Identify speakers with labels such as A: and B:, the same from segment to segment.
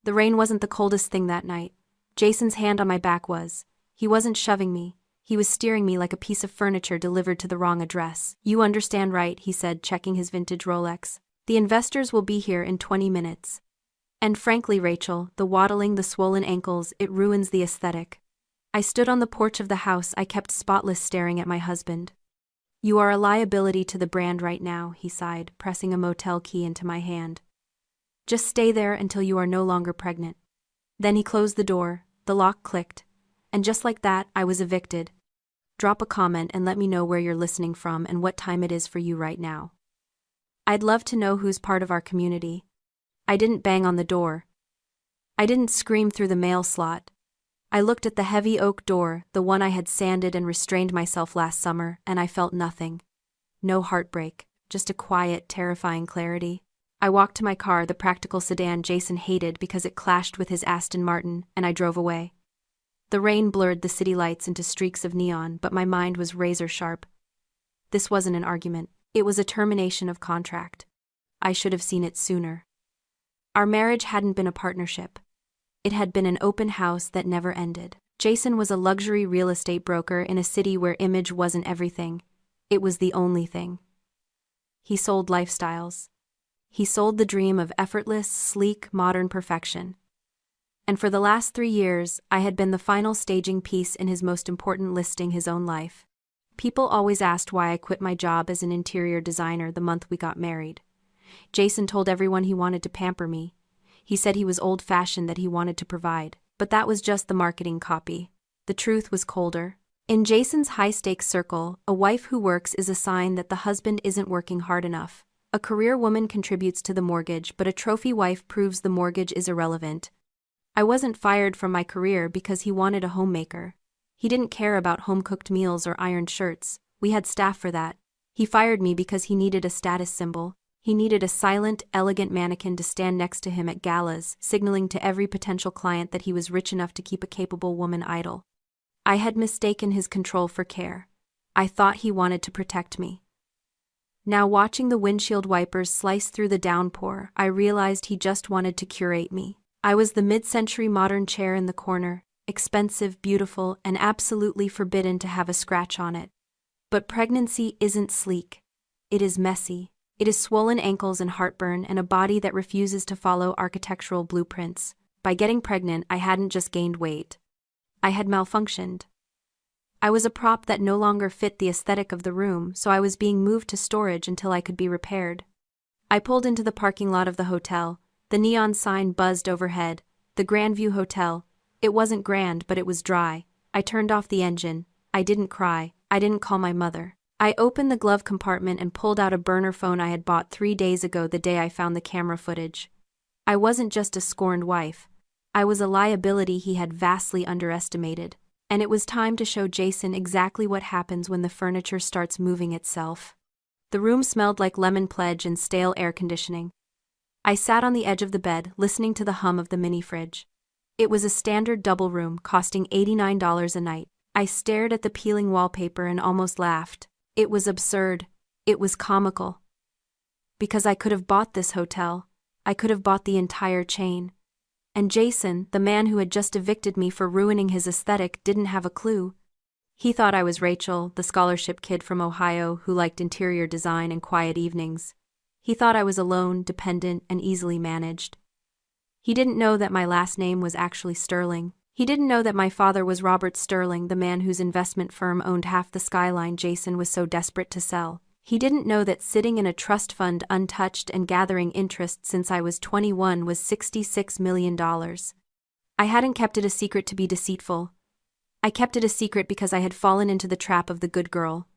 A: The rain wasn't the coldest thing that night. Jason's hand on my back was. He wasn't shoving me. He was steering me like a piece of furniture delivered to the wrong address. "You understand, right?" he said, checking his vintage Rolex. "The investors will be here in 20 minutes. And frankly, Rachel, the waddling, the swollen ankles, it ruins the aesthetic." I stood on the porch of the house I kept spotless, staring at my husband. "You are a liability to the brand right now," he sighed, pressing a motel key into my hand. "Just stay there until you are no longer pregnant." Then he closed the door, the lock clicked, and just like that, I was evicted. Drop a comment and let me know where you're listening from and what time it is for you right now. I'd love to know who's part of our community. I didn't bang on the door. I didn't scream through the mail slot. I looked at the heavy oak door, the one I had sanded and restrained myself last summer, and I felt nothing. No heartbreak, just a quiet, terrifying clarity. I walked to my car, the practical sedan Jason hated because it clashed with his Aston Martin, and I drove away. The rain blurred the city lights into streaks of neon, but my mind was razor sharp. This wasn't an argument. It was a termination of contract. I should have seen it sooner. Our marriage hadn't been a partnership. It had been an open house that never ended. Jason was a luxury real estate broker in a city where image wasn't everything. It was the only thing. He sold lifestyles. He sold the dream of effortless, sleek, modern perfection. And for the last 3 years, I had been the final staging piece in his most important listing, his own life. People always asked why I quit my job as an interior designer the month we got married. Jason told everyone he wanted to pamper me. He said he was old-fashioned, that he wanted to provide. But that was just the marketing copy. The truth was colder. In Jason's high-stakes circle, a wife who works is a sign that the husband isn't working hard enough. A career woman contributes to the mortgage, but a trophy wife proves the mortgage is irrelevant. I wasn't fired from my career because he wanted a homemaker. He didn't care about home-cooked meals or ironed shirts. We had staff for that. He fired me because he needed a status symbol. He needed a silent, elegant mannequin to stand next to him at galas, signaling to every potential client that he was rich enough to keep a capable woman idle. I had mistaken his control for care. I thought he wanted to protect me. Now, watching the windshield wipers slice through the downpour, I realized he just wanted to curate me. I was the mid-century modern chair in the corner, expensive, beautiful, and absolutely forbidden to have a scratch on it. But pregnancy isn't sleek. It is messy. It is swollen ankles and heartburn and a body that refuses to follow architectural blueprints. By getting pregnant, I hadn't just gained weight. I had malfunctioned. I was a prop that no longer fit the aesthetic of the room, so I was being moved to storage until I could be repaired. I pulled into the parking lot of the hotel. The neon sign buzzed overhead. The Grandview Hotel. It wasn't grand, but it was dry. I turned off the engine. I didn't cry. I didn't call my mother. I opened the glove compartment and pulled out a burner phone I had bought 3 days ago, the day I found the camera footage. I wasn't just a scorned wife. I was a liability he had vastly underestimated. And it was time to show Jason exactly what happens when the furniture starts moving itself. The room smelled like lemon pledge and stale air conditioning. I sat on the edge of the bed, listening to the hum of the mini fridge. It was a standard double room, costing $89 a night. I stared at the peeling wallpaper and almost laughed. It was absurd. It was comical. Because I could have bought this hotel. I could have bought the entire chain. And Jason, the man who had just evicted me for ruining his aesthetic, didn't have a clue. He thought I was Rachel, the scholarship kid from Ohio who liked interior design and quiet evenings. He thought I was alone, dependent, and easily managed. He didn't know that my last name was actually Sterling. He didn't know that my father was Robert Sterling, the man whose investment firm owned half the skyline Jason was so desperate to sell. He didn't know that sitting in a trust fund untouched and gathering interest since I was 21 was $66 million. I hadn't kept it a secret to be deceitful. I kept it a secret because I had fallen into the trap of the good girl.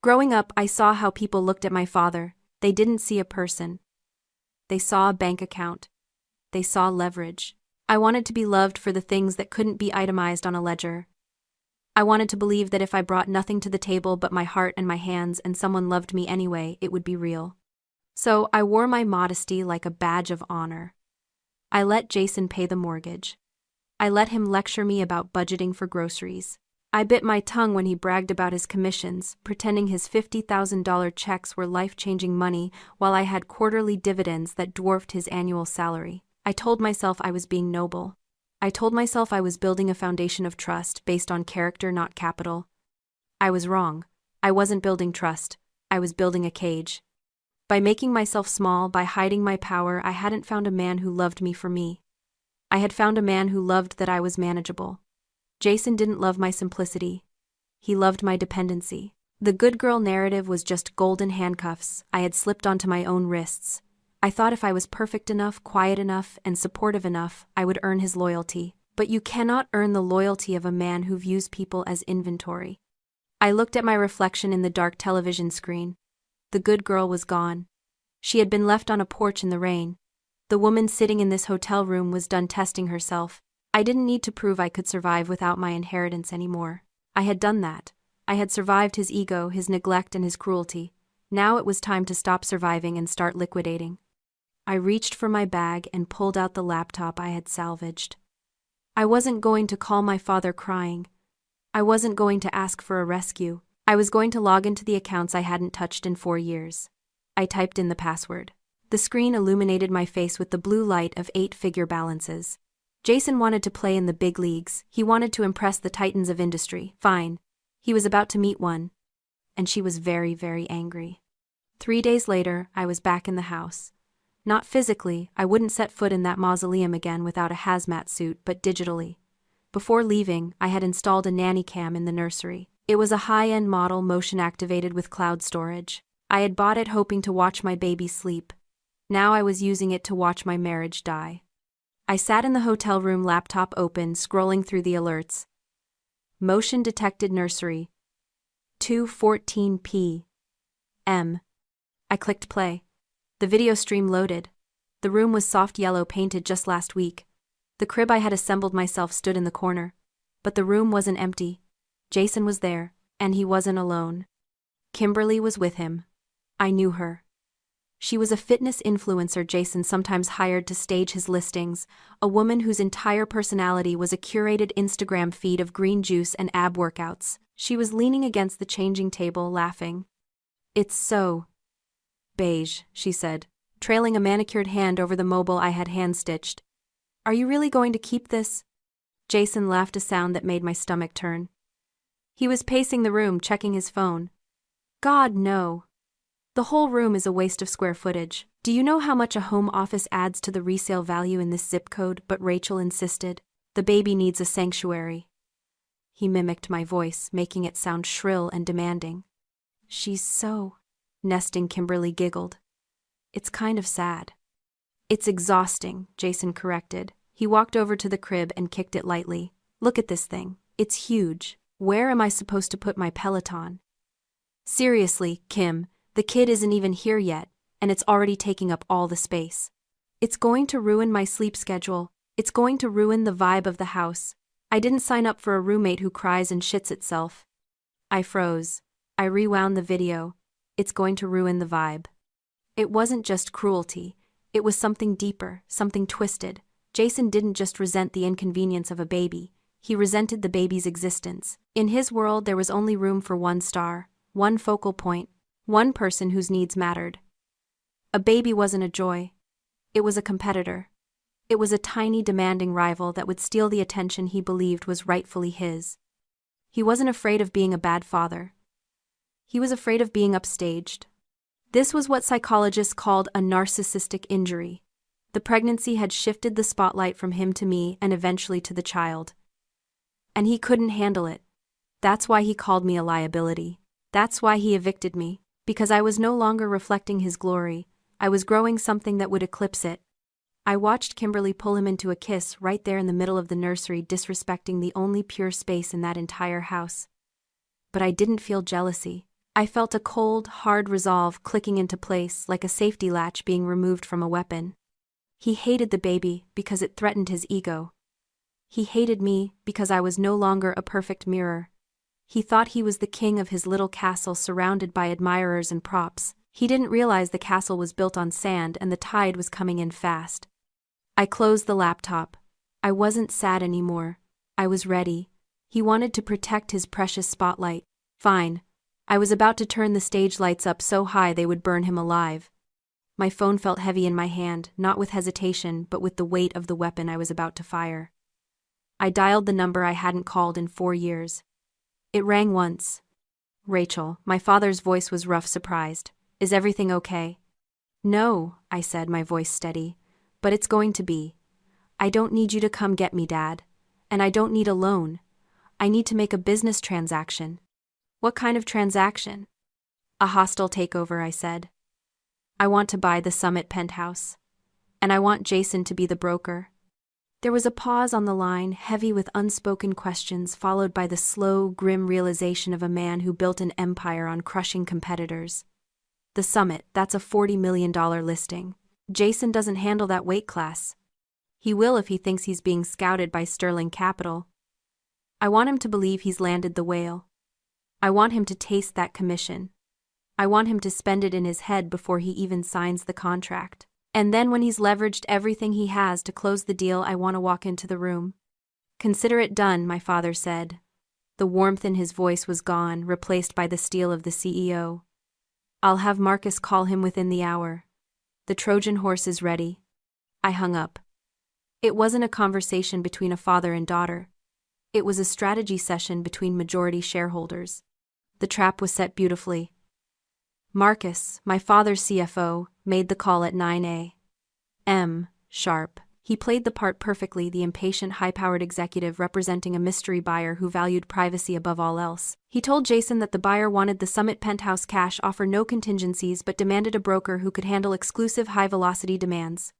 A: Growing up, I saw how people looked at my father. They didn't see a person. They saw a bank account. They saw leverage. I wanted to be loved for the things that couldn't be itemized on a ledger. I wanted to believe that if I brought nothing to the table but my heart and my hands and someone loved me anyway, it would be real. So I wore my modesty like a badge of honor. I let Jason pay the mortgage. I let him lecture me about budgeting for groceries. I bit my tongue when he bragged about his commissions, pretending his $50,000 checks were life-changing money while I had quarterly dividends that dwarfed his annual salary. I told myself I was being noble. I told myself I was building a foundation of trust based on character, not capital. I was wrong. I wasn't building trust. I was building a cage. By making myself small, by hiding my power, I hadn't found a man who loved me for me. I had found a man who loved that I was manageable. Jason didn't love my simplicity. He loved my dependency. The good girl narrative was just golden handcuffs I had slipped onto my own wrists. I thought if I was perfect enough, quiet enough, and supportive enough, I would earn his loyalty. But you cannot earn the loyalty of a man who views people as inventory. I looked at my reflection in the dark television screen. The good girl was gone. She had been left on a porch in the rain. The woman sitting in this hotel room was done testing herself. I didn't need to prove I could survive without my inheritance anymore. I had done that. I had survived his ego, his neglect, and his cruelty. Now it was time to stop surviving and start liquidating. I reached for my bag and pulled out the laptop I had salvaged. I wasn't going to call my father crying. I wasn't going to ask for a rescue. I was going to log into the accounts I hadn't touched in 4 years. I typed in the password. The screen illuminated my face with the blue light of 8-figure balances. Jason wanted to play in the big leagues. He wanted to impress the titans of industry. Fine. He was about to meet one. And she was very, very angry. 3 days later, I was back in the house. Not physically, I wouldn't set foot in that mausoleum again without a hazmat suit, but digitally. Before leaving, I had installed a nanny cam in the nursery. It was a high-end model motion-activated with cloud storage. I had bought it hoping to watch my baby sleep. Now I was using it to watch my marriage die. I sat in the hotel room, laptop open, scrolling through the alerts. Motion detected nursery. 2:14 p.m. I clicked play. The video stream loaded. The room was soft yellow, painted just last week. The crib I had assembled myself stood in the corner. But the room wasn't empty. Jason was there, and he wasn't alone. Kimberly was with him. I knew her. She was a fitness influencer Jason sometimes hired to stage his listings, a woman whose entire personality was a curated Instagram feed of green juice and ab workouts. She was leaning against the changing table, laughing. "It's so beige," she said, trailing a manicured hand over the mobile I had hand-stitched. "Are you really going to keep this?" Jason laughed, a sound that made my stomach turn. He was pacing the room, checking his phone. "God, no. The whole room is a waste of square footage. Do you know how much a home office adds to the resale value in this zip code?" But Rachel insisted. "The baby needs a sanctuary." He mimicked my voice, making it sound shrill and demanding. "She's so nesting," Kimberly giggled. "It's kind of sad." "It's exhausting," Jason corrected. He walked over to the crib and kicked it lightly. "Look at this thing. It's huge. Where am I supposed to put my Peloton?" "Seriously, Kim, the kid isn't even here yet, and it's already taking up all the space. It's going to ruin my sleep schedule. It's going to ruin the vibe of the house. I didn't sign up for a roommate who cries and shits itself." I froze. I rewound the video. It's going to ruin the vibe. It wasn't just cruelty. It was something deeper, something twisted. Jason didn't just resent the inconvenience of a baby. He resented the baby's existence. In his world, there was only room for one star, one focal point, one person whose needs mattered. A baby wasn't a joy. It was a competitor. It was a tiny, demanding rival that would steal the attention he believed was rightfully his. He wasn't afraid of being a bad father. He was afraid of being upstaged. This was what psychologists called a narcissistic injury. The pregnancy had shifted the spotlight from him to me and eventually to the child. And he couldn't handle it. That's why he called me a liability. That's why he evicted me, because I was no longer reflecting his glory. I was growing something that would eclipse it. I watched Kimberly pull him into a kiss right there in the middle of the nursery, disrespecting the only pure space in that entire house. But I didn't feel jealousy. I felt a cold, hard resolve clicking into place like a safety latch being removed from a weapon. He hated the baby because it threatened his ego. He hated me because I was no longer a perfect mirror. He thought he was the king of his little castle surrounded by admirers and props. He didn't realize the castle was built on sand and the tide was coming in fast. I closed the laptop. I wasn't sad anymore. I was ready. He wanted to protect his precious spotlight. Fine. I was about to turn the stage lights up so high they would burn him alive. My phone felt heavy in my hand, not with hesitation, but with the weight of the weapon I was about to fire. I dialed the number I hadn't called in 4 years. It rang once. Rachel, my father's voice was rough, surprised. Is everything okay? No, I said, my voice steady. But it's going to be. I don't need you to come get me, Dad. And I don't need a loan. I need to make a business transaction. What kind of transaction? A hostile takeover, I said. I want to buy the Summit penthouse. And I want Jason to be the broker. There was a pause on the line, heavy with unspoken questions, followed by the slow, grim realization of a man who built an empire on crushing competitors. The Summit, that's a $40 million listing. Jason doesn't handle that weight class. He will if he thinks he's being scouted by Sterling Capital. I want him to believe he's landed the whale. I want him to taste that commission. I want him to spend it in his head before he even signs the contract. And then when he's leveraged everything he has to close the deal, I want to walk into the room. Consider it done, my father said. The warmth in his voice was gone, replaced by the steel of the CEO. I'll have Marcus call him within the hour. The Trojan horse is ready. I hung up. It wasn't a conversation between a father and daughter. It was a strategy session between majority shareholders. The trap was set beautifully. Marcus, my father's CFO, made the call at 9 a.m. sharp. He played the part perfectly, the impatient, high-powered executive representing a mystery buyer who valued privacy above all else. He told Jason that the buyer wanted the Summit penthouse cash offer, no contingencies, but demanded a broker who could handle exclusive high-velocity demands.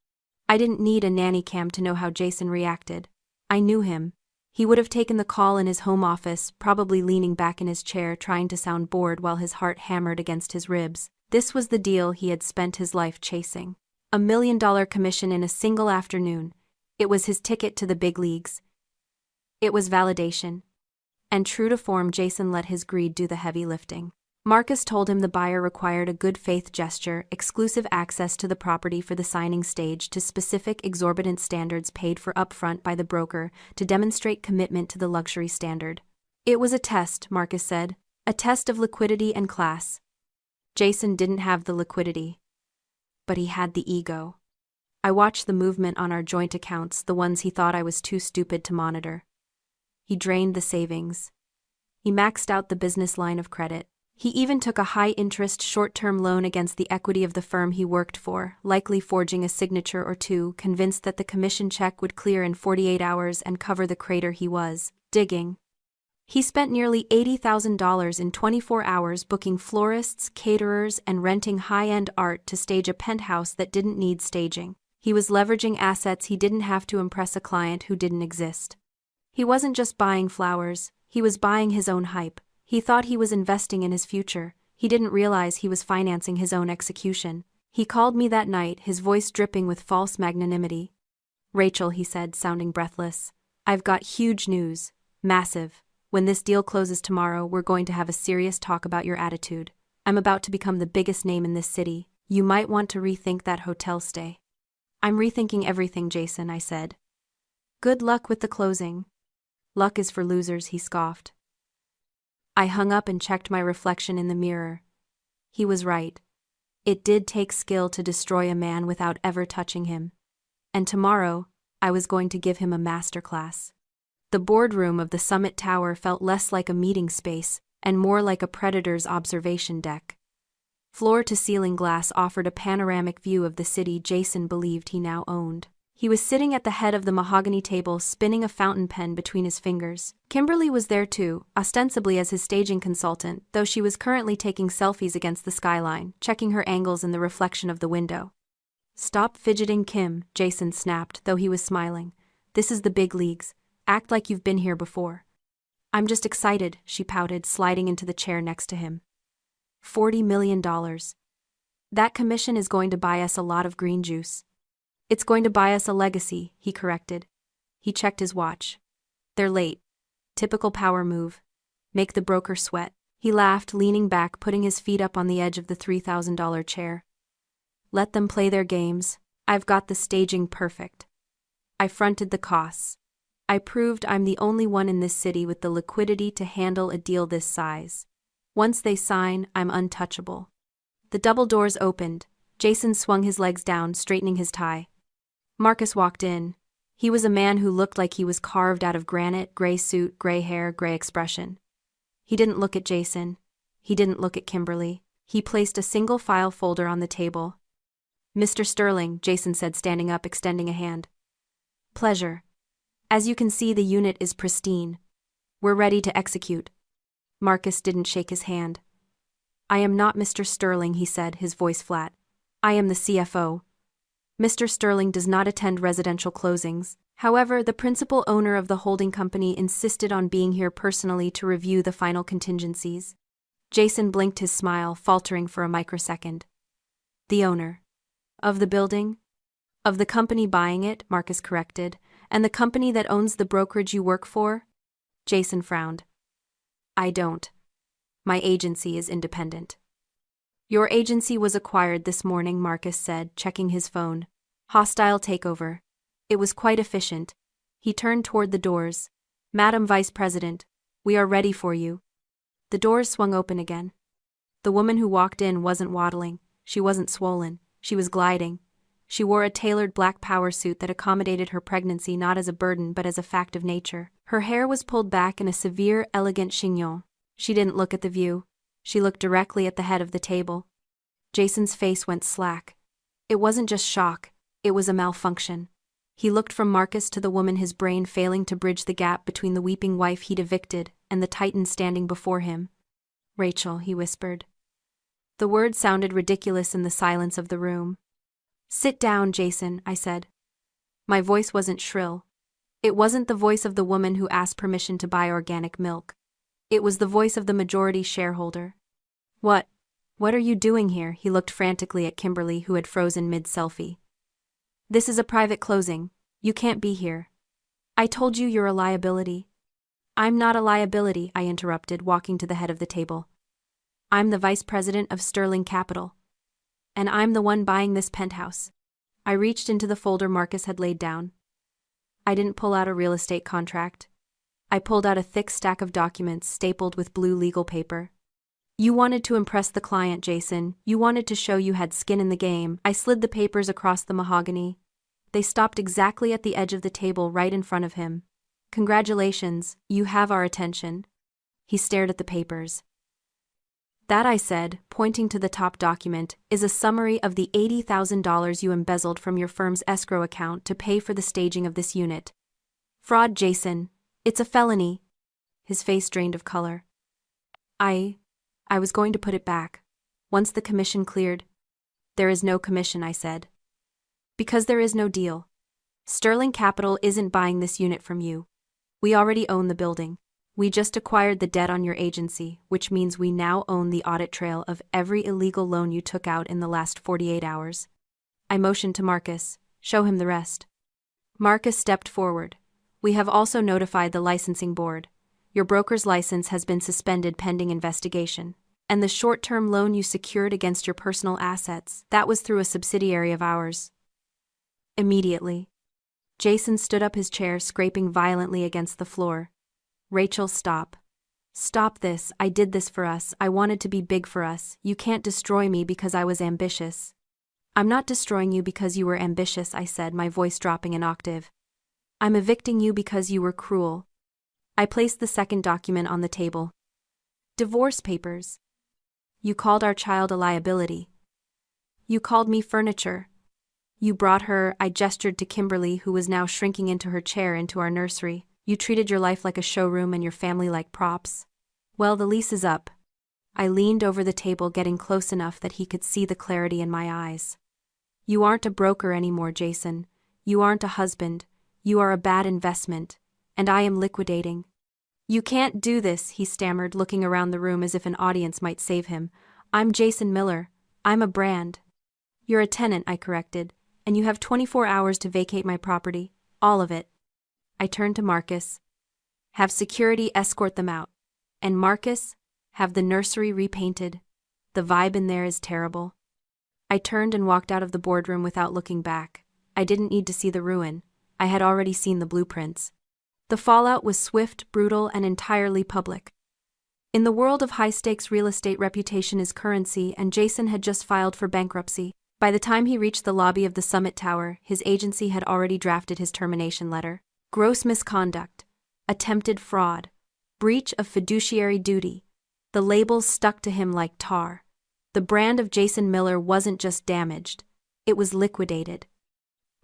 A: I didn't need a nanny cam to know how Jason reacted. I knew him. He would have taken the call in his home office, probably leaning back in his chair trying to sound bored while his heart hammered against his ribs. This was the deal he had spent his life chasing. $1 million commission in a single afternoon. It was his ticket to the big leagues. It was validation. And true to form, Jason let his greed do the heavy lifting. Marcus told him the buyer required a good faith gesture, exclusive access to the property for the signing stage, to specific exorbitant standards paid for upfront by the broker to demonstrate commitment to the luxury standard. It was a test, Marcus said. A test of liquidity and class. Jason didn't have the liquidity. But he had the ego. I watched the movement on our joint accounts, the ones he thought I was too stupid to monitor. He drained the savings. He maxed out the business line of credit. He even took a high-interest short-term loan against the equity of the firm he worked for, likely forging a signature or two, convinced that the commission check would clear in 48 hours and cover the crater he was digging. He spent nearly $80,000 in 24 hours booking florists, caterers, and renting high-end art to stage a penthouse that didn't need staging. He was leveraging assets he didn't have to impress a client who didn't exist. He wasn't just buying flowers, he was buying his own hype. He thought he was investing in his future. He didn't realize he was financing his own execution. He called me that night, his voice dripping with false magnanimity. Rachel, he said, sounding breathless. I've got huge news. Massive. When this deal closes tomorrow, we're going to have a serious talk about your attitude. I'm about to become the biggest name in this city. You might want to rethink that hotel stay. I'm rethinking everything, Jason, I said. Good luck with the closing. Luck is for losers, he scoffed. I hung up and checked my reflection in the mirror. He was right. It did take skill to destroy a man without ever touching him. And tomorrow, I was going to give him a masterclass. The boardroom of the Summit Tower felt less like a meeting space and more like a predator's observation deck. Floor-to-ceiling glass offered a panoramic view of the city Jason believed he now owned. He was sitting at the head of the mahogany table, spinning a fountain pen between his fingers. Kimberly was there too, ostensibly as his staging consultant, though she was currently taking selfies against the skyline, checking her angles in the reflection of the window. Stop fidgeting, Kim, Jason snapped, though he was smiling. This is the big leagues. Act like you've been here before. I'm just excited, she pouted, sliding into the chair next to him. $40 million. That commission is going to buy us a lot of green juice. It's going to buy us a legacy, he corrected. He checked his watch. They're late. Typical power move. Make the broker sweat. He laughed, leaning back, putting his feet up on the edge of the $3,000 chair. Let them play their games. I've got the staging perfect. I fronted the costs. I proved I'm the only one in this city with the liquidity to handle a deal this size. Once they sign, I'm untouchable. The double doors opened. Jason swung his legs down, straightening his tie. Marcus walked in. He was a man who looked like he was carved out of granite, gray suit, gray hair, gray expression. He didn't look at Jason. He didn't look at Kimberly. He placed a single file folder on the table. "Mr. Sterling," Jason said, standing up, extending a hand. "Pleasure. As you can see, the unit is pristine. We're ready to execute." Marcus didn't shake his hand. "I am not Mr. Sterling," he said, his voice flat. "I am the CFO. Mr. Sterling does not attend residential closings. However, the principal owner of the holding company insisted on being here personally to review the final contingencies." Jason blinked his smile, faltering for a microsecond. "The owner? Of the building?" "Of the company buying it," Marcus corrected. "And the company that owns the brokerage you work for?" Jason frowned. "I don't. My agency is independent." "Your agency was acquired this morning," Marcus said, checking his phone. "Hostile takeover. It was quite efficient." He turned toward the doors. "Madam Vice President, we are ready for you." The doors swung open again. The woman who walked in wasn't waddling. She wasn't swollen. She was gliding. She wore a tailored black power suit that accommodated her pregnancy not as a burden but as a fact of nature. Her hair was pulled back in a severe, elegant chignon. She didn't look at the view. She looked directly at the head of the table. Jason's face went slack. It wasn't just shock. It was a malfunction. He looked from Marcus to the woman, his brain failing to bridge the gap between the weeping wife he'd evicted and the titan standing before him. "Rachel," he whispered. The word sounded ridiculous in the silence of the room. "Sit down, Jason," I said. My voice wasn't shrill. It wasn't the voice of the woman who asked permission to buy organic milk. It was the voice of the majority shareholder. What are you doing here?" He looked frantically at Kimberly, who had frozen mid-selfie. "This is a private closing. You can't be here." "I told you you're a liability." "I'm not a liability," I interrupted, walking to the head of the table. "I'm the vice president of Sterling Capital. And I'm the one buying this penthouse." I reached into the folder Marcus had laid down. I didn't pull out a real estate contract. I pulled out a thick stack of documents stapled with blue legal paper. "You wanted to impress the client, Jason. You wanted to show you had skin in the game." I slid the papers across the mahogany. They stopped exactly at the edge of the table right in front of him. "Congratulations, you have our attention." He stared at the papers. "That," I said, pointing to the top document, "is a summary of the $80,000 you embezzled from your firm's escrow account to pay for the staging of this unit. Fraud, Jason. It's a felony." His face drained of color. I was going to put it back. Once the commission cleared." "There is no commission," I said. "Because there is no deal. Sterling Capital isn't buying this unit from you. We already own the building. We just acquired the debt on your agency, which means we now own the audit trail of every illegal loan you took out in the last 48 hours. I motioned to Marcus. "Show him the rest." Marcus stepped forward. "We have also notified the licensing board. Your broker's license has been suspended pending investigation. And the short-term loan you secured against your personal assets, that was through a subsidiary of ours." Immediately. Jason stood up his chair, scraping violently against the floor. "Rachel, stop. Stop this. I did this for us. I wanted to be big for us. You can't destroy me because I was ambitious." "I'm not destroying you because you were ambitious," I said, my voice dropping an octave. "I'm evicting you because you were cruel." I placed the second document on the table. "Divorce papers. You called our child a liability. You called me furniture. You brought her," I gestured to Kimberly, who was now shrinking into her chair, into our nursery. "You treated your life like a showroom and your family like props. Well, the lease is up." I leaned over the table, getting close enough that he could see the clarity in my eyes. "You aren't a broker anymore, Jason. You aren't a husband. You are a bad investment. And I am liquidating." "You can't do this," he stammered, looking around the room as if an audience might save him. "I'm Jason Miller. I'm a brand." "You're a tenant," I corrected, "and you have 24 hours to vacate my property. All of it." I turned to Marcus. "Have security escort them out. And Marcus, have the nursery repainted. The vibe in there is terrible." I turned and walked out of the boardroom without looking back. I didn't need to see the ruin. I had already seen the blueprints. The fallout was swift, brutal, and entirely public. In the world of high-stakes real estate, reputation is currency, and Jason had just filed for bankruptcy. By the time he reached the lobby of the Summit Tower, his agency had already drafted his termination letter. Gross misconduct, attempted fraud, breach of fiduciary duty. The labels stuck to him like tar. The brand of Jason Miller wasn't just damaged, it was liquidated.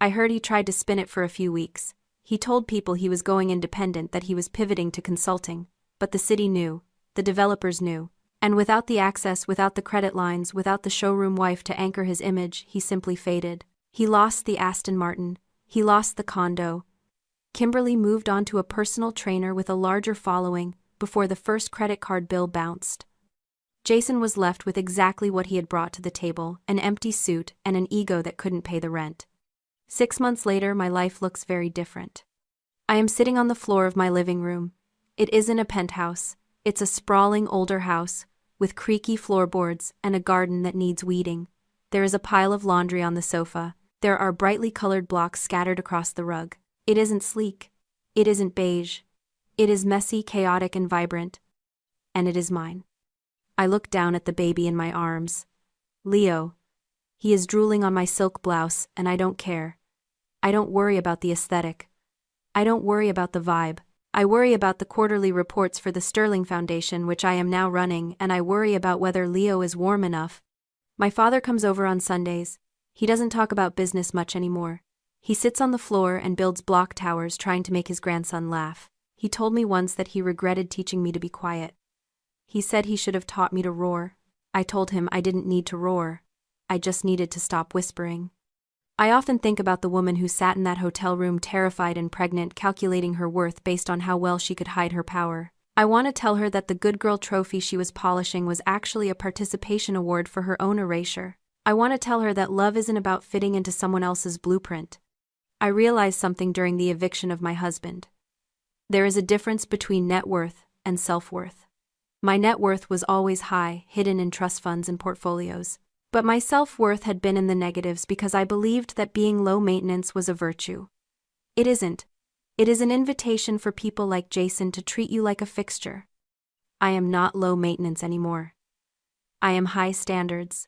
A: I heard he tried to spin it for a few weeks. He told people he was going independent, that he was pivoting to consulting, but the city knew, the developers knew, and without the access, without the credit lines, without the showroom wife to anchor his image, he simply faded. He lost the Aston Martin, he lost the condo. Kimberly moved on to a personal trainer with a larger following before the first credit card bill bounced. Jason was left with exactly what he had brought to the table, an empty suit and an ego that couldn't pay the rent. 6 months later, my life looks very different. I am sitting on the floor of my living room. It isn't a penthouse, it's a sprawling older house, with creaky floorboards and a garden that needs weeding. There is a pile of laundry on the sofa. There are brightly colored blocks scattered across the rug. It isn't sleek. It isn't beige. It is messy, chaotic, and vibrant. And it is mine. I look down at the baby in my arms. Leo. He is drooling on my silk blouse, and I don't care. I don't worry about the aesthetic. I don't worry about the vibe. I worry about the quarterly reports for the Sterling Foundation, which I am now running, and I worry about whether Leo is warm enough. My father comes over on Sundays. He doesn't talk about business much anymore. He sits on the floor and builds block towers, trying to make his grandson laugh. He told me once that he regretted teaching me to be quiet. He said he should have taught me to roar. I told him I didn't need to roar. I just needed to stop whispering. I often think about the woman who sat in that hotel room, terrified and pregnant, calculating her worth based on how well she could hide her power. I want to tell her that the good girl trophy she was polishing was actually a participation award for her own erasure. I want to tell her that love isn't about fitting into someone else's blueprint. I realized something during the eviction of my husband. There is a difference between net worth and self-worth. My net worth was always high, hidden in trust funds and portfolios. But my self-worth had been in the negatives because I believed that being low maintenance was a virtue. It isn't. It is an invitation for people like Jason to treat you like a fixture. I am not low maintenance anymore. I am high standards.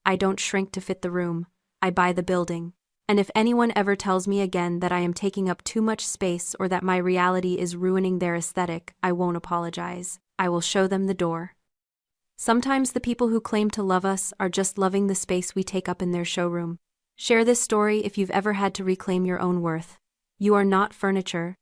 A: I don't shrink to fit the room. I buy the building. And if anyone ever tells me again that I am taking up too much space or that my reality is ruining their aesthetic, I won't apologize. I will show them the door. Sometimes the people who claim to love us are just loving the space we take up in their showroom. Share this story if you've ever had to reclaim your own worth. You are not furniture,